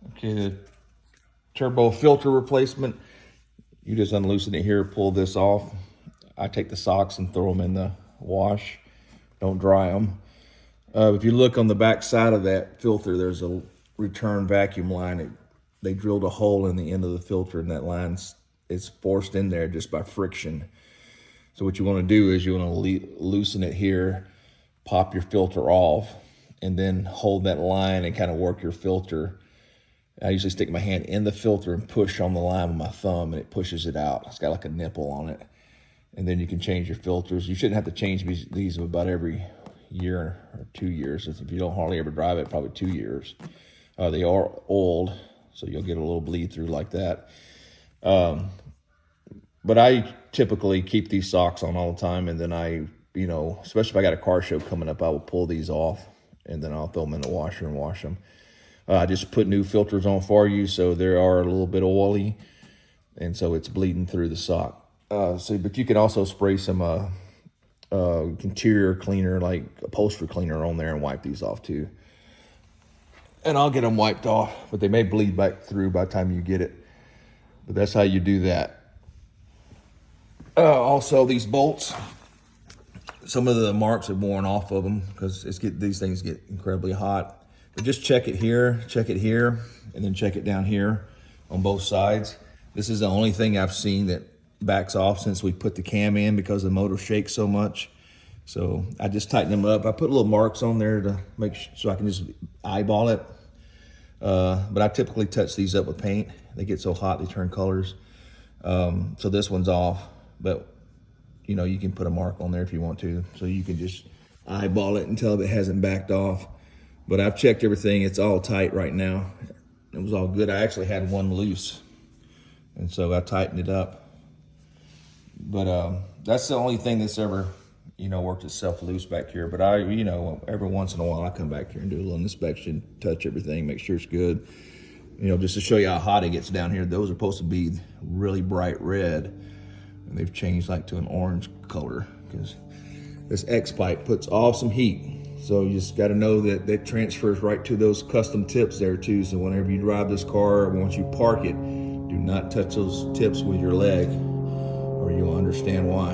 Okay, the turbo filter replacement. You just unloosen it here, pull this off. I take the socks and throw them in the wash. Don't dry them. If you look on the back side of that filter, there's a return vacuum line. They drilled a hole in the end of the filter, and that line is forced in there just by friction. So what you want to do is you want to loosen it here, pop your filter off, and then hold that line and kind of work your filter. I usually stick my hand in the filter and push on the line with my thumb, and it pushes it out. It's got like a nipple on it. And then you can change your filters. You shouldn't have to change these about every year or 2 years. If you don't hardly ever drive it, probably 2 years. They are old, so you'll get a little bleed through like that. But I typically keep these socks on all the time, and then especially if I got a car show coming up, I will pull these off, and then I'll throw them in the washer and wash them. I just put new filters on for you, so they are a little bit oily, and so it's bleeding through the sock. But you can also spray some interior cleaner, like upholstery cleaner, on there and wipe these off too. And I'll get them wiped off, but they may bleed back through by the time you get it. But that's how you do that. Also, these bolts, some of the marks have worn off of them because these things get incredibly hot. But just check it here, and then check it down here on both sides. This is the only thing I've seen that backs off since we put the cam in because the motor shakes so much. So I just tighten them up. I put little marks on there to make sure, so I can just eyeball it. But I typically touch these up with paint. They get so hot they turn colors. So this one's off, but you can put a mark on there if you want to. So you can just eyeball it until it hasn't backed off. But I've checked everything. It's all tight right now. It was all good. I actually had one loose, and so I tightened it up. But that's the only thing that's ever, worked itself loose back here. But every once in a while I come back here and do a little inspection, touch everything, make sure it's good. Just to show you how hot it gets down here. Those are supposed to be really bright red, and they've changed like to an orange color because this X pipe puts off some heat. So you just got to know that that transfers right to those custom tips there too. So whenever you drive this car, once you park it, do not touch those tips with your leg, or you'll understand why.